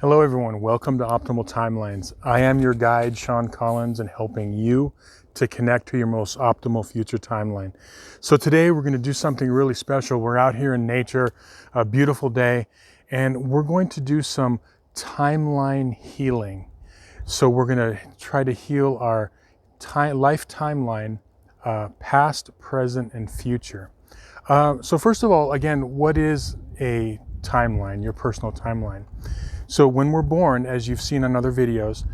Hello everyone, welcome to Optimal Timelines. I am your guide, Sean Collins, and helping you to connect to your most optimal future timeline. So today we're going to do something really special. We're out here in nature, a beautiful day, and we're going to do some timeline healing. So we're going to try to heal our life timeline, past, present, and future. So first of all, again, what is a timeline, your personal timeline? So when we're born, as you've seen on other videos,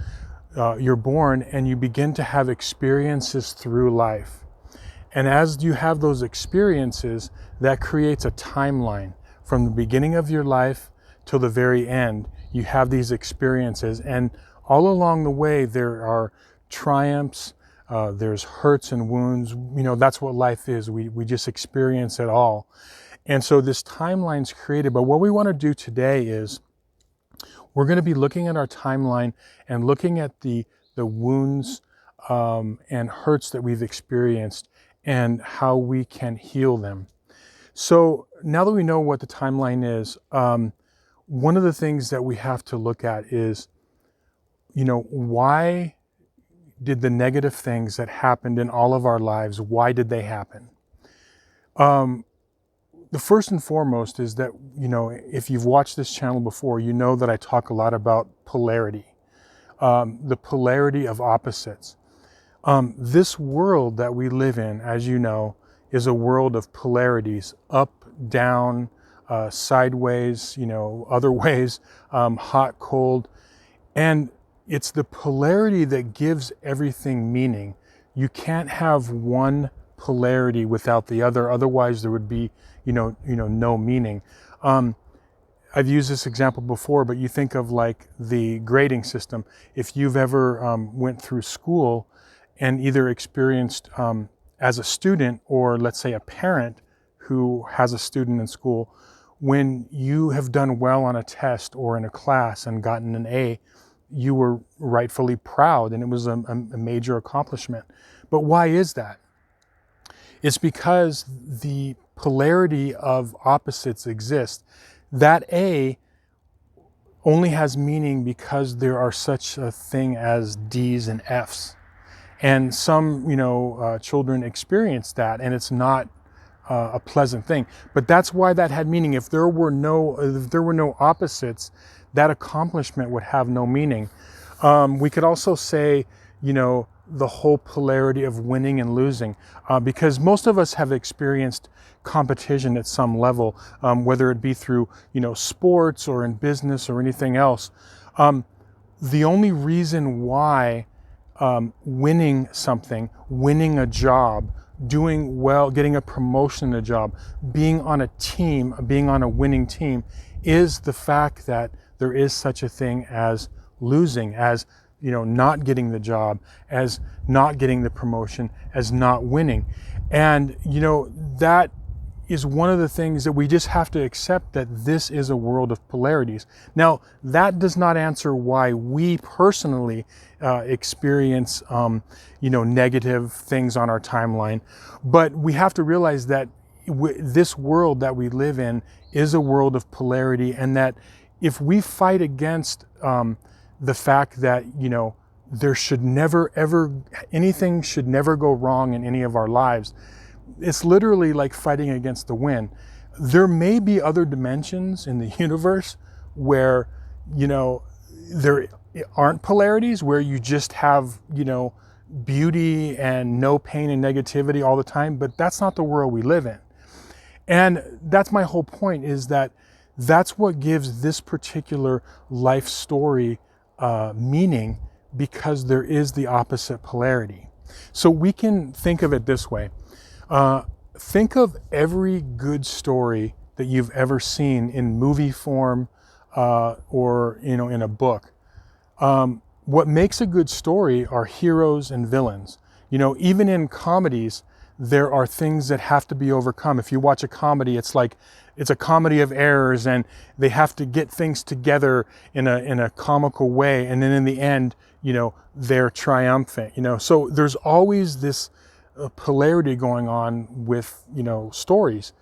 you're born and you begin to have experiences through life. And as you have those experiences, that creates a timeline. From the beginning of your life till the very end, you have these experiences. And all along the way, there are triumphs, there's hurts and wounds. You know, that's what life is. We just experience it all. And so this timeline's created. But what we want to do today is we're going to be looking at our timeline and looking at the wounds and hurts that we've experienced and how we can heal them. So now that we know what the timeline is, one of the things that we have to look at is, you know, why did the negative things that happened in all of our lives, why did they happen? The first and foremost is that, you know, if you've watched this channel before, you know that I talk a lot about polarity, the polarity of opposites. This world that we live in, as you know, is a world of polarities, up, down, sideways, you know, other ways, hot, cold. And it's the polarity that gives everything meaning. You can't have one polarity without the other, otherwise there would be no meaning. I've used this example before, but you think of like the grading system. If you've ever went through school and either experienced as a student or let's say a parent who has a student in school, when you have done well on a test or in a class and gotten an A, you were rightfully proud and it was a major accomplishment. But why is that? It's because the polarity of opposites exists. That A only has meaning because there are such a thing as D's and F's. And some, children experience that, and it's not a pleasant thing. But that's why that had meaning. If there were no opposites, that accomplishment would have no meaning. We could also say, the whole polarity of winning and losing, because most of us have experienced competition at some level, whether it be through, sports or in business or anything else. The only reason why winning something, winning a job, doing well, getting a promotion in a job, being on a team, being on a winning team, is the fact that there is such a thing as losing, as not getting the job, as not getting the promotion, as not winning. And, that is one of the things that we just have to accept, that this is a world of polarities. Now, that does not answer why we personally experience, negative things on our timeline. But we have to realize that this world that we live in is a world of polarity, and that if we fight against the fact that, there should never, ever, anything should never go wrong in any of our lives, it's literally like fighting against the wind. There may be other dimensions in the universe where, there aren't polarities, where you just have, beauty and no pain and negativity all the time, but that's not the world we live in. And that's my whole point, is that that's what gives this particular life story meaning, because there is the opposite polarity. So we can think of it this way. Think of every good story that you've ever seen in movie form or in a book. What makes a good story are heroes and villains. Even in comedies, there are things that have to be overcome. If you watch a comedy, it's like it's a comedy of errors, and they have to get things together in a comical way, and then in the end, they're triumphant. So there's always this polarity going on with stories.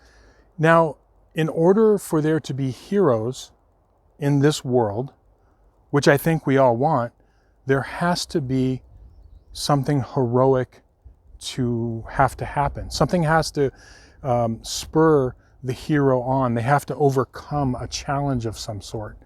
Now, in order for there to be heroes in this world, which I think we all want, there has to be something heroic to have to happen. Something has to spur the hero on. They have to overcome a challenge of some sort.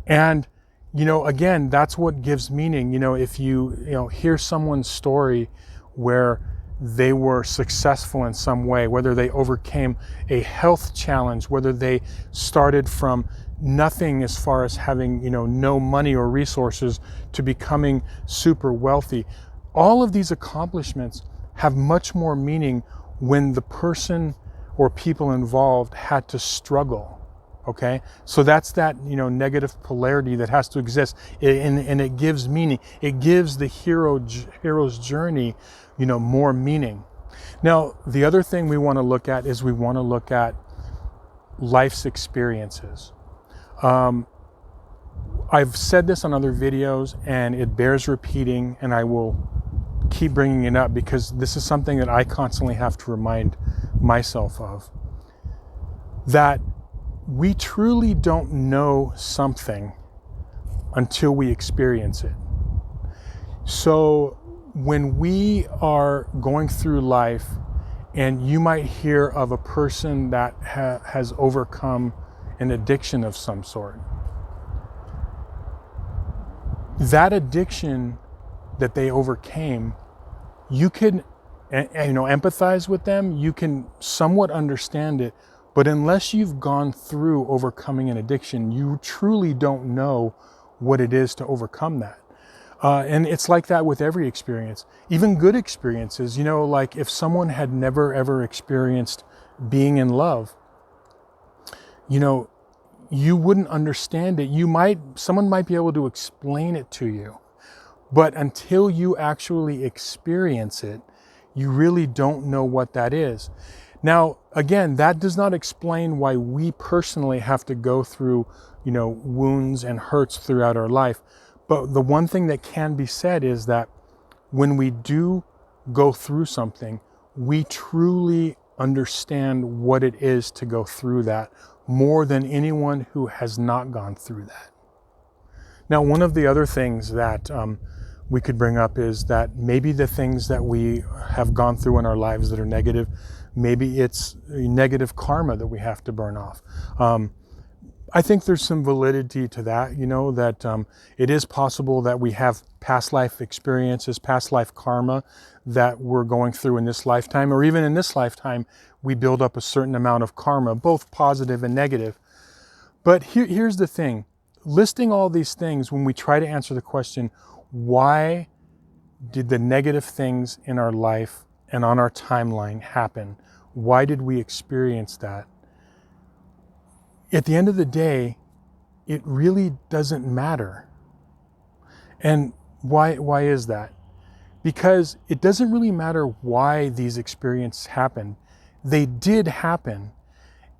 And, again, that's what gives meaning. If you hear someone's story where they were successful in some way, whether they overcame a health challenge, whether they started from nothing as far as having, no money or resources to becoming super wealthy. All of these accomplishments have much more meaning when the person or people involved had to struggle. Okay, so that's that negative polarity that has to exist, and it gives meaning. It gives the hero's journey more meaning. Now, the other thing we want to look at is we want to look at life's experiences. I've said this on other videos, and it bears repeating, and I will keep bringing it up because this is something that I constantly have to remind myself of, that we truly don't know something until we experience it. So when we are going through life and you might hear of a person that has overcome an addiction of some sort, that addiction that they overcame, you can empathize with them, you can somewhat understand it, but unless you've gone through overcoming an addiction, you truly don't know what it is to overcome that. And it's like that with every experience, even good experiences. Like if someone had never ever experienced being in love, you wouldn't understand it. Someone might be able to explain it to you, but until you actually experience it, you really don't know what that is. Now, again, that does not explain why we personally have to go through, wounds and hurts throughout our life. But the one thing that can be said is that when we do go through something, we truly understand what it is to go through that more than anyone who has not gone through that. Now, one of the other things that we could bring up is that maybe the things that we have gone through in our lives that are negative, maybe it's negative karma that we have to burn off. I think there's some validity to that, that it is possible that we have past life experiences, past life karma that we're going through in this lifetime, or even in this lifetime, we build up a certain amount of karma, both positive and negative. But here's the thing, listing all these things, when we try to answer the question, why did the negative things in our life and on our timeline happen? Why did we experience that? At the end of the day, it really doesn't matter. And why is that? Because it doesn't really matter why these experiences happened. They did happen.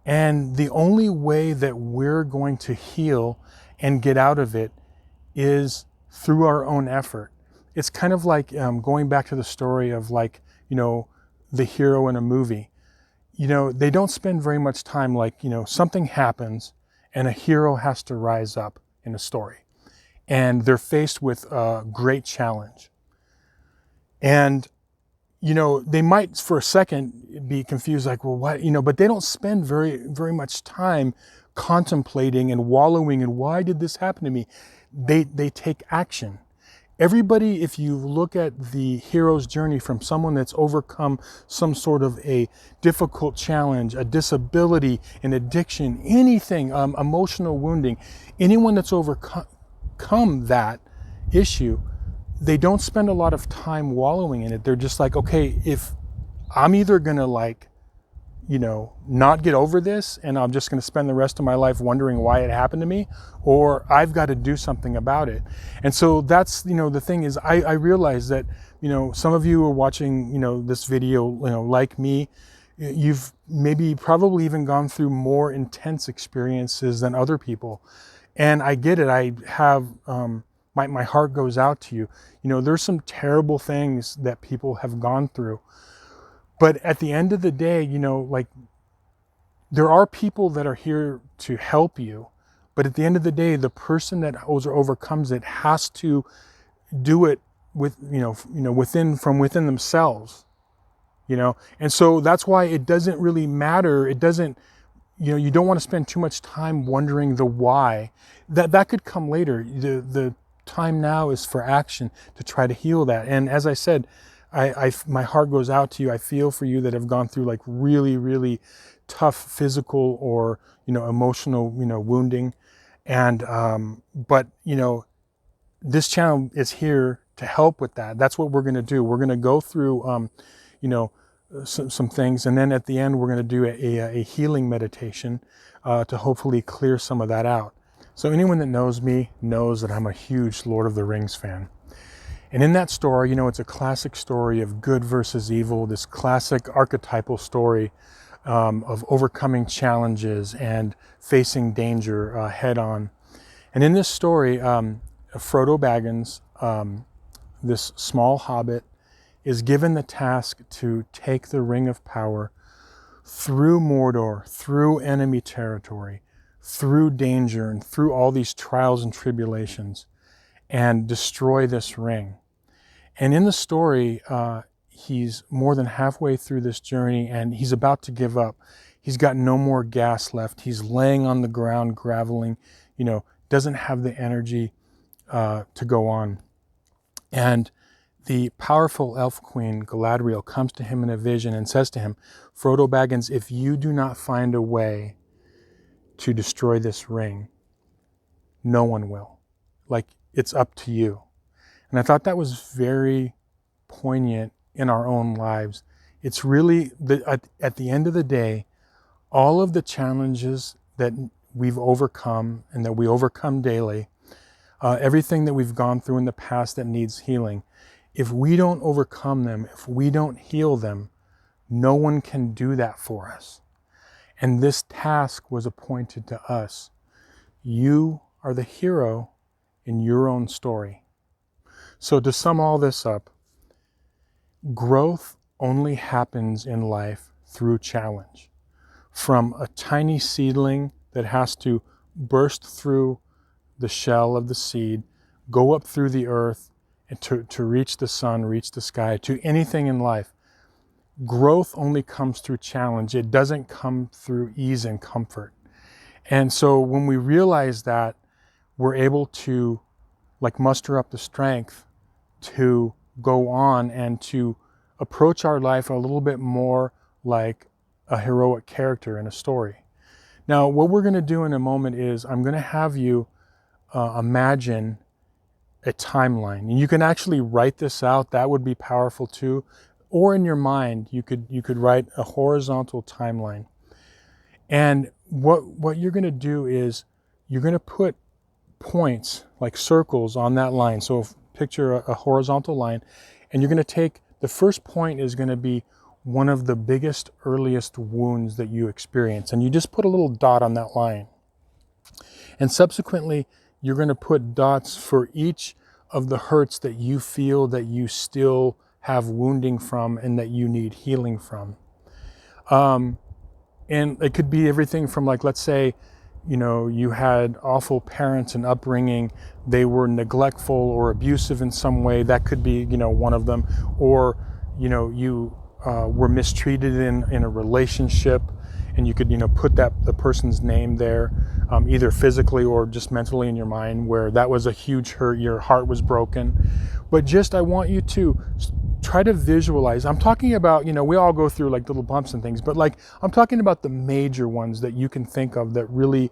And the only way that we're going to heal and get out of it is through our own effort. It's kind of like going back to the story of the hero in a movie. They don't spend very much time something happens and a hero has to rise up in a story. And they're faced with a great challenge. And, they might for a second be confused, like, well, what, but they don't spend very, very much time contemplating and wallowing in why did this happen to me? They take action. Everybody, if you look at the hero's journey from someone that's overcome some sort of a difficult challenge, a disability, an addiction, anything, emotional wounding, anyone that's overcome that issue, they don't spend a lot of time wallowing in it. They're just like, okay, if I'm either gonna not get over this and I'm just going to spend the rest of my life wondering why it happened to me, or I've got to do something about it. And so that's, the thing is, I realize that, some of you are watching, this video, like me, you've probably even gone through more intense experiences than other people. And I get it. I have, my heart goes out to you. There's some terrible things that people have gone through. But at the end of the day, there are people that are here to help you. But at the end of the day, the person that overcomes it has to do it with, from within themselves, And so that's why it doesn't really matter. It doesn't, you don't want to spend too much time wondering the why. That could come later. The time now is for action to try to heal that. And as I said, my heart goes out to you. I feel for you that have gone through like really, really tough physical or, emotional, wounding. And, but, this channel is here to help with that. That's what we're going to do. We're going to go through, some things. And then at the end, we're going to do a healing meditation to hopefully clear some of that out. So anyone that knows me knows that I'm a huge Lord of the Rings fan. And in that story, it's a classic story of good versus evil, this classic archetypal story of overcoming challenges and facing danger head on. And in this story, Frodo Baggins, this small hobbit, is given the task to take the Ring of Power through Mordor, through enemy territory, through danger, and through all these trials and tribulations, and destroy this ring. And in the story, he's more than halfway through this journey, and he's about to give up. He's got no more gas left. He's laying on the ground, groveling, doesn't have the energy to go on. And the powerful elf queen, Galadriel, comes to him in a vision and says to him, Frodo Baggins, if you do not find a way to destroy this ring, no one will. Like, it's up to you. And I thought that was very poignant in our own lives. It's really, at the end of the day, all of the challenges that we've overcome and that we overcome daily, everything that we've gone through in the past that needs healing, if we don't overcome them, if we don't heal them, no one can do that for us. And this task was appointed to us. You are the hero in your own story. So to sum all this up, growth only happens in life through challenge. From a tiny seedling that has to burst through the shell of the seed, go up through the earth, and to reach the sun, reach the sky, to anything in life. Growth only comes through challenge. It doesn't come through ease and comfort. And so when we realize that, we're able to muster up the strength to go on and to approach our life a little bit more like a heroic character in a story. Now, what we're going to do in a moment is I'm going to have you imagine a timeline. And you can actually write this out. That would be powerful too. Or in your mind, you could write a horizontal timeline. And what you're going to do is you're going to put points, like circles, on that line. So picture a horizontal line, and you're going to take, the first point is going to be one of the biggest, earliest wounds that you experience. And you just put a little dot on that line. And subsequently, you're going to put dots for each of the hurts that you feel that you still have wounding from and that you need healing from. And it could be everything from, let's say, you had awful parents and upbringing. They were neglectful or abusive in some way. That could be, one of them. Or, you were mistreated in a relationship, and you could, put the person's name there, either physically or just mentally in your mind, where that was a huge hurt, your heart was broken. But just, I want you to try to visualize. I'm talking about, we all go through little bumps and things, but I'm talking about the major ones that you can think of that really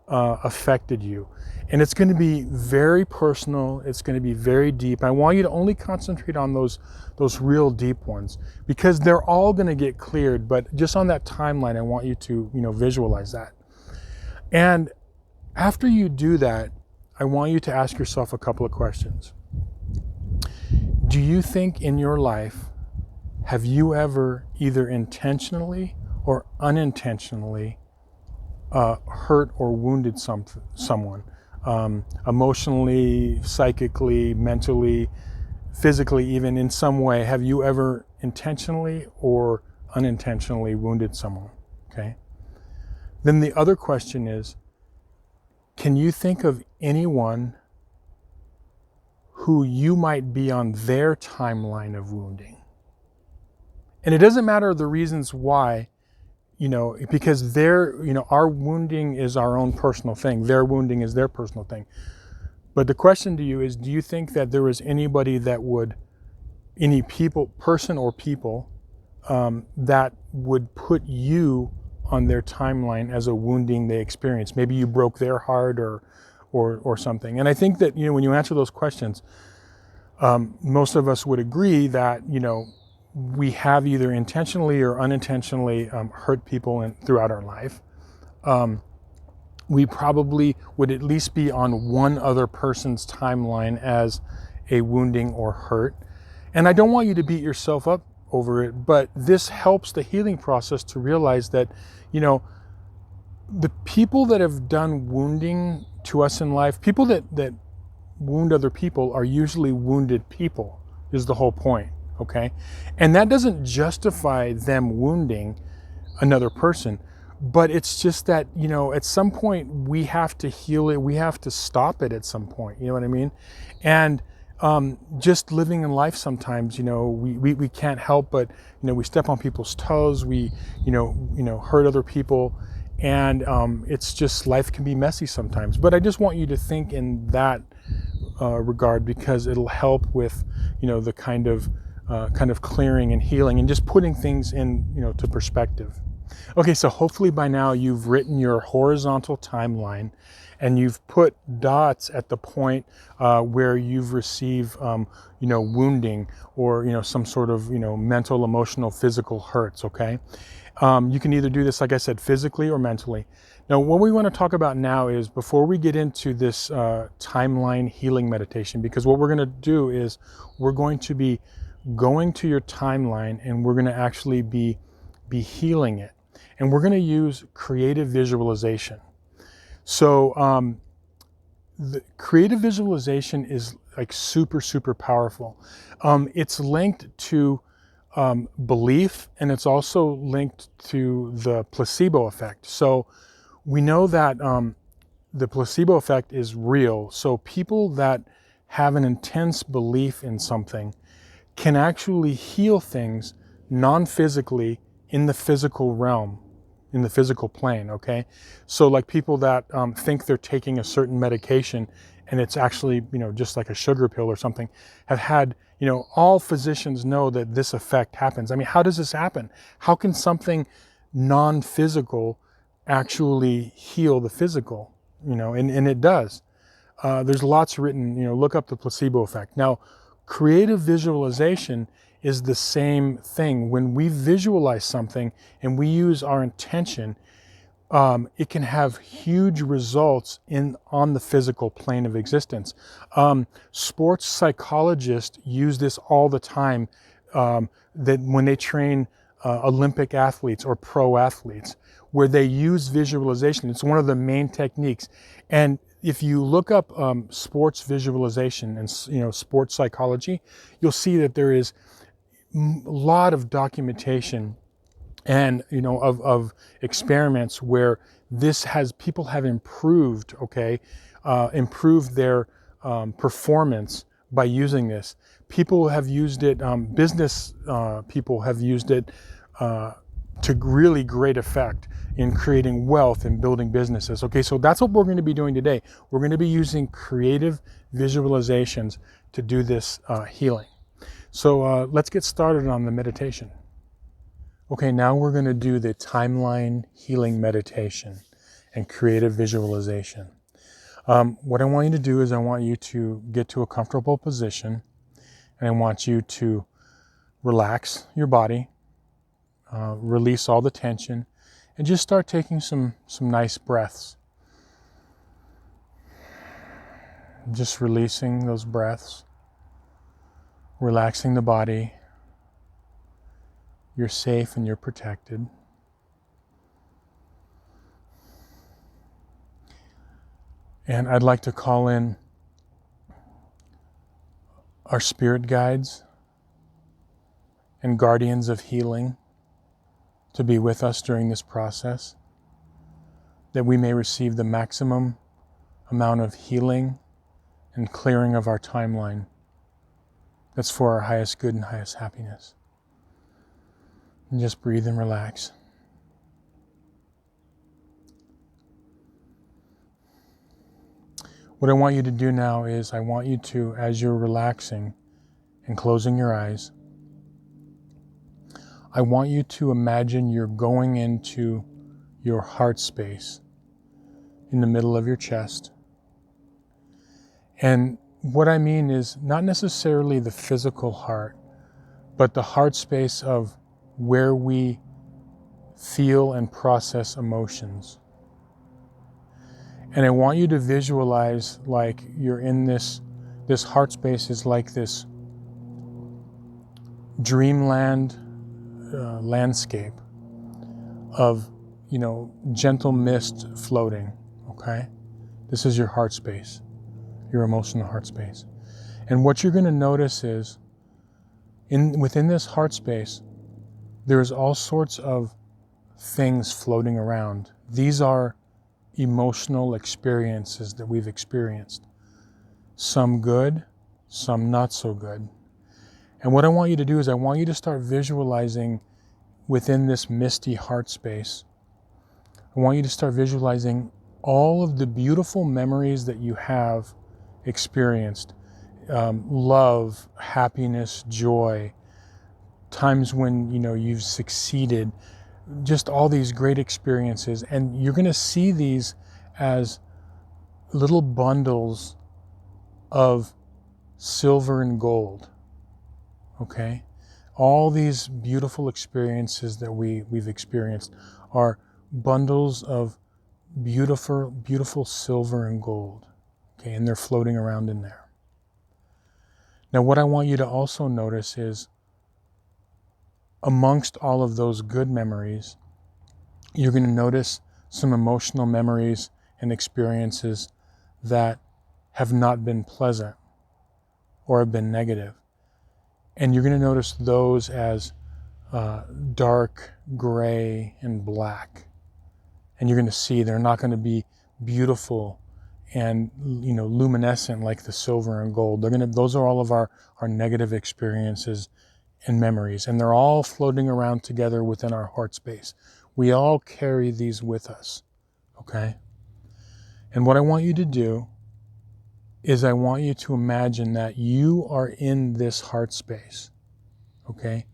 affected you. And it's going to be very personal. It's going to be very deep. I want you to only concentrate on those real deep ones, because they're all going to get cleared. But just on that timeline, I want you to, visualize that. And after you do that, I want you to ask yourself a couple of questions. Do you think in your life, have you ever either intentionally or unintentionally hurt or wounded someone? Emotionally, psychically, mentally, physically, even in some way? Have you ever intentionally or unintentionally wounded someone? Okay. Then the other question is, can you think of anyone who you might be on their timeline of wounding? And it doesn't matter the reasons why, because our wounding is our own personal thing. Their wounding is their personal thing. But the question to you is, do you think that there was anybody that would, any person or people, that would put you on their timeline as a wounding they experienced? Maybe you broke their heart or something. And I think that, when you answer those questions, most of us would agree that, we have either intentionally or unintentionally hurt people throughout our life. We probably would at least be on one other person's timeline as a wounding or hurt. And I don't want you to beat yourself up over it, but this helps the healing process to realize that, the people that have done wounding to us in life, people that wound other people, are usually wounded people, is the whole point, okay? And that doesn't justify them wounding another person, but it's just that, at some point we have to heal it, we have to stop it at some point, you know what I mean? And just living in life sometimes, we can't help but, we step on people's toes, we, hurt other people, and it's just, life can be messy sometimes. But I just want you to think in that regard, because it'll help with, the kind of clearing and healing and just putting things in, to perspective. Okay, so hopefully by now you've written your horizontal timeline and you've put dots at the point where you've received, wounding or, some sort of, mental, emotional, physical hurts, okay? You can either do this, like I said, physically or mentally. Now, what we want to talk about now is, before we get into this timeline healing meditation, because what we're going to do is we're going to be going to your timeline and we're going to actually be healing it. And we're going to use creative visualization. So the creative visualization is like super, super powerful. It's linked to belief, and it's also linked to the placebo effect. So we know that the placebo effect is real. So people that have an intense belief in something can actually heal things non-physically in the physical realm, in the physical plane, okay? So like people that think they're taking a certain medication and it's actually, just like a sugar pill or something, have had, all physicians know that this effect happens. I mean, how does this happen? How can something non-physical actually heal the physical? And it does. There's lots written, look up the placebo effect. Now, creative visualization is the same thing. When we visualize something and we use our intention, it can have huge results on the physical plane of existence. Sports psychologists use this all the time, that when they train Olympic athletes or pro athletes, where they use visualization. It's one of the main techniques. And if you look up sports visualization and sports psychology, you'll see that there is a lot of documentation and of experiments where people have improved, improved their performance by using this. People have used it, business people have used it to really great effect in creating wealth and building businesses. Okay, so that's what we're going to be doing today. We're going to be using creative visualizations to do this healing. So let's get started on the meditation. Okay, now we're going to do the timeline healing meditation and creative visualization. What I want you to do is I want you to get to a comfortable position, and I want you to relax your body, release all the tension, and just start taking some nice breaths. Just releasing those breaths, relaxing the body. You're safe and you're protected. And I'd like to call in our spirit guides and guardians of healing to be with us during this process, that we may receive the maximum amount of healing and clearing of our timeline that's for our highest good and highest happiness. And just breathe and relax. What I want you to do now is I want you to, as you're relaxing and closing your eyes, I want you to imagine you're going into your heart space in the middle of your chest. And what I mean is not necessarily the physical heart, but the heart space of where we feel and process emotions. And I want you to visualize like you're in this heart space is like this dreamland landscape of, gentle mist floating, okay? This is your heart space, your emotional heart space. And what you're going to notice is within this heart space, there's all sorts of things floating around. These are emotional experiences that we've experienced. Some good, some not so good. And what I want you to do is I want you to start visualizing within this misty heart space. I want you to start visualizing all of the beautiful memories that you have experienced. Love, happiness, joy, times when you've succeeded, just all these great experiences. And you're going to see these as little bundles of silver and gold, okay? All these beautiful experiences that we've experienced are bundles of beautiful silver and gold, okay? And they're floating around in there. Now, what I want you to also notice is amongst all of those good memories, you're going to notice some emotional memories and experiences that have not been pleasant or have been negative. And you're going to notice those as dark gray and black. And you're going to see they're not going to be beautiful and luminescent like the silver and gold. Those are all of our negative experiences and memories, and they're all floating around together within our heart space. We all carry these with us, okay? And what I want you to do is I want you to imagine that you are in this heart space, okay?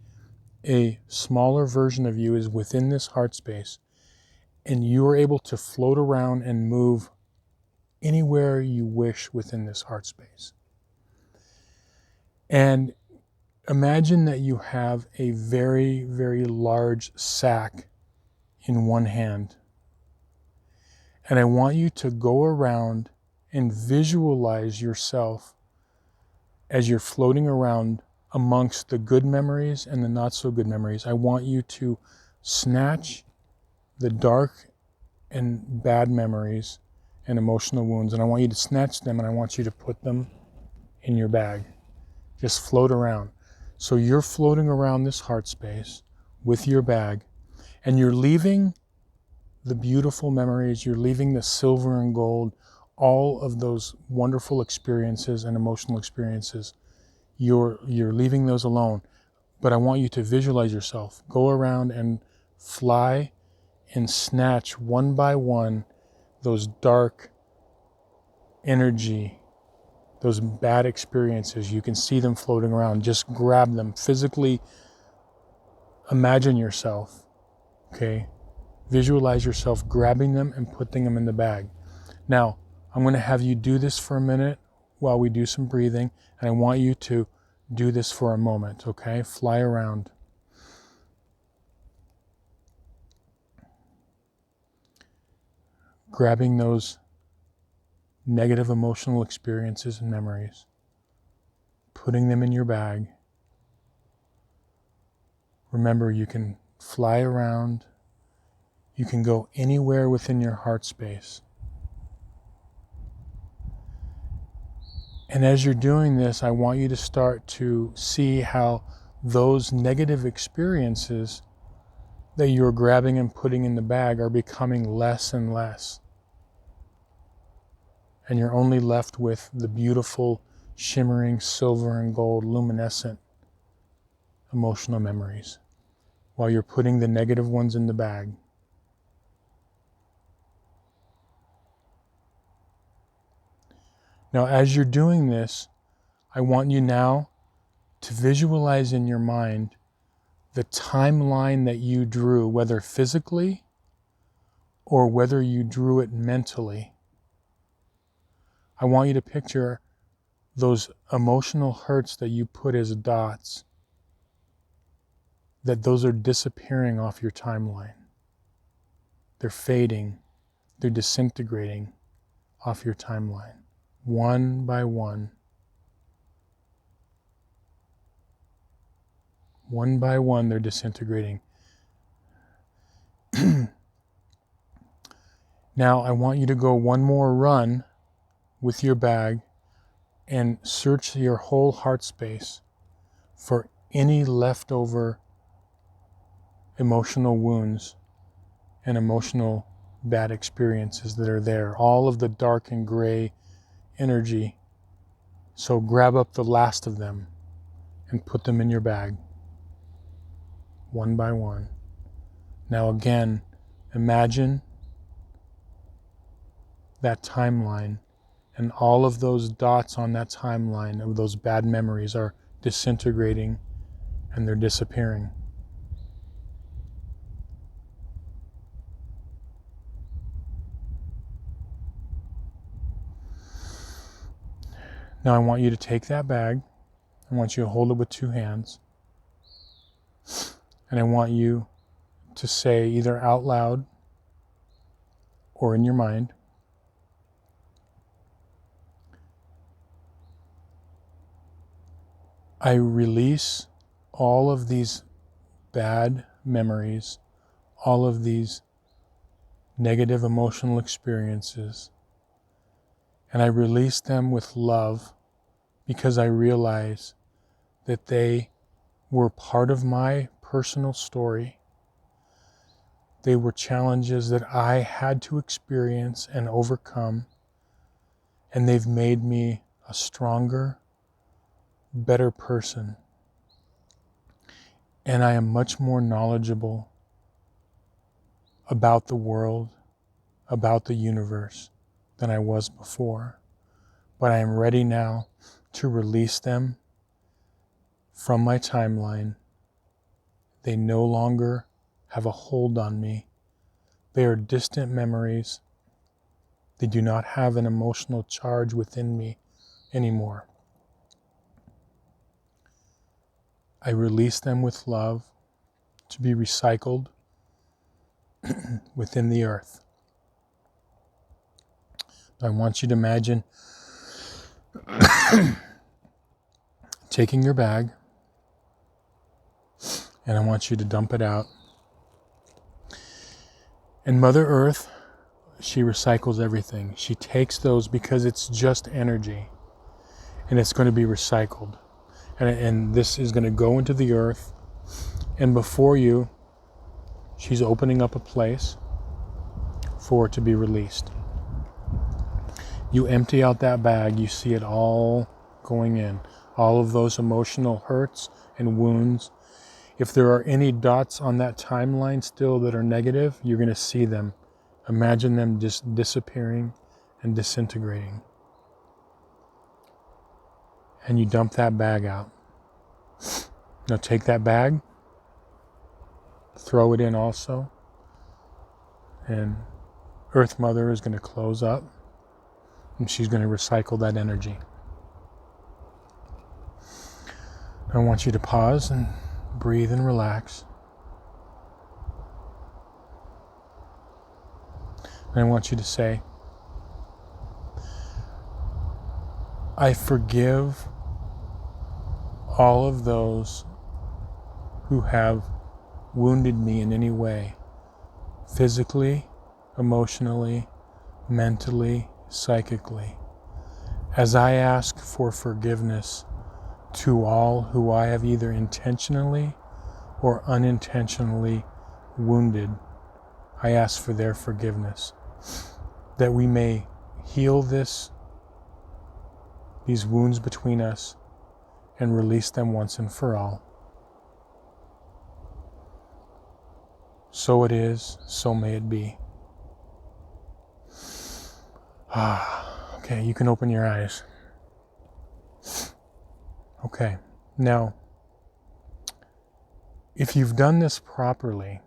A smaller version of you is within this heart space, and you are able to float around and move anywhere you wish within this heart space. And imagine that you have a very, very large sack in one hand. And I want you to go around and visualize yourself as you're floating around amongst the good memories and the not so good memories. I want you to snatch the dark and bad memories and emotional wounds, and I want you to snatch them and I want you to put them in your bag. Just float around. So you're floating around this heart space with your bag, and you're leaving the beautiful memories, you're leaving the silver and gold, all of those wonderful experiences and emotional experiences. You're leaving those alone. But I want you to visualize yourself. Go around and fly and snatch one by one those dark energy, those bad experiences. You can see them floating around. Just grab them. Physically imagine yourself, okay? Visualize yourself grabbing them and putting them in the bag. Now, I'm going to have you do this for a minute while we do some breathing, and I want you to do this for a moment, okay? Fly around. Grabbing those negative emotional experiences and memories, putting them in your bag. Remember, you can fly around. You can go anywhere within your heart space. And as you're doing this, I want you to start to see how those negative experiences that you're grabbing and putting in the bag are becoming less and less. and you're only left with the beautiful, shimmering silver and gold, luminescent emotional memories, while you're putting the negative ones in the bag. Now, as you're doing this, I want you now to visualize in your mind the timeline that you drew, whether physically or whether you drew it mentally. I want you to picture those emotional hurts that you put as dots, that those are disappearing off your timeline. They're fading, they're disintegrating off your timeline, one by one. One by one, they're disintegrating. Now, I want you to go one more run with your bag and search your whole heart space for any leftover emotional wounds and emotional bad experiences that are there. All of the dark and gray energy. So grab up the last of them and put them in your bag, one by one. Now again, imagine that timeline, and all of those dots on that timeline of those bad memories are disintegrating and they're disappearing. Now I want you to take that bag. I want you to hold it with two hands. And I want you to say either out loud or in your mind, I release all of these bad memories, all of these negative emotional experiences, and I release them with love, because I realize that they were part of my personal story. They were challenges that I had to experience and overcome, and they've made me a stronger, better person. And I am much more knowledgeable about the world, about the universe, than I was before. But I am ready now to release them from my timeline. They no longer have a hold on me. They are distant memories. They do not have an emotional charge within me anymore. I release them with love to be recycled within the earth. I want you to imagine taking your bag, and I want you to dump it out. And Mother Earth, she recycles everything. She takes those because it's just energy, and it's going to be recycled. And this is going to go into the earth, and before you, she's opening up a place for it to be released. You empty out that bag, you see it all going in. All of those emotional hurts and wounds. If there are any dots on that timeline still that are negative, you're going to see them. Imagine them just disappearing and disintegrating. And you dump that bag out. Now take that bag, throw it in also, and Earth Mother is going to close up, and she's going to recycle that energy. I want you to pause and breathe and relax. And I want you to say, I forgive all of those who have wounded me in any way, physically, emotionally, mentally, psychically, as I ask for forgiveness to all who I have either intentionally or unintentionally wounded. I ask for their forgiveness, that we may heal this these wounds between us and release them once and for all. So it is, so may it be. Okay, you can open your eyes. Okay, now, if you've done this properly,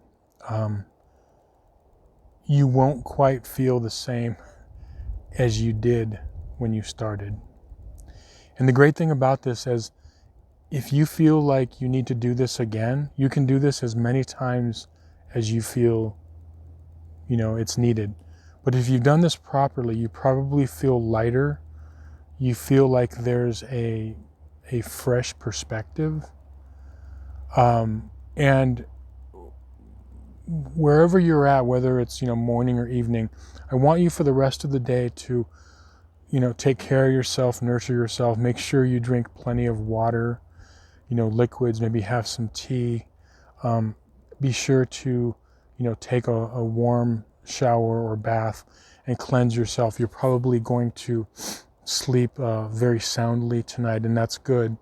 you won't quite feel the same as you did when you started. And the great thing about this is, if you feel like you need to do this again, you can do this as many times as you feel, it's needed. But if you've done this properly, you probably feel lighter. You feel like there's a fresh perspective. And wherever you're at, whether it's, morning or evening, I want you for the rest of the day to, take care of yourself, nurture yourself, make sure you drink plenty of water, liquids, maybe have some tea. Be sure to, take a warm shower or bath and cleanse yourself. You're probably going to sleep very soundly tonight, and that's good.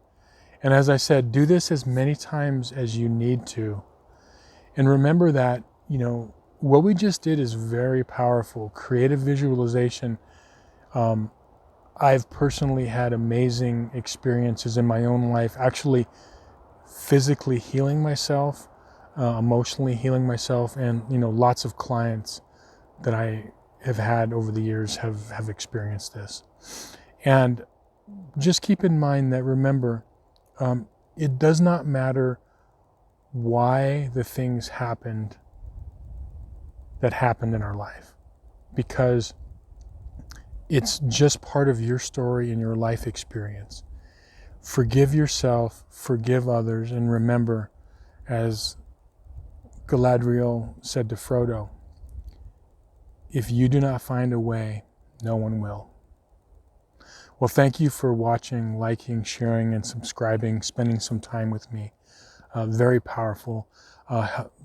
And as I said, do this as many times as you need to. And remember that, what we just did is very powerful. Creative visualization. I've personally had amazing experiences in my own life, actually physically healing myself, emotionally healing myself, and, lots of clients that I have had over the years have experienced this. And just keep in mind that, remember, it does not matter why the things happened that happened in our life, because it's just part of your story and your life experience. Forgive yourself, forgive others, and remember, as Galadriel said to Frodo, if you do not find a way, no one will. Well, thank you for watching, liking, sharing, and subscribing, spending some time with me. Very powerful.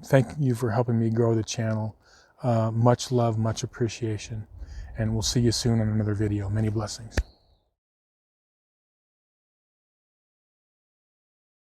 Thank you for helping me grow the channel. Much love, much appreciation. And we'll see you soon on another video. Many blessings.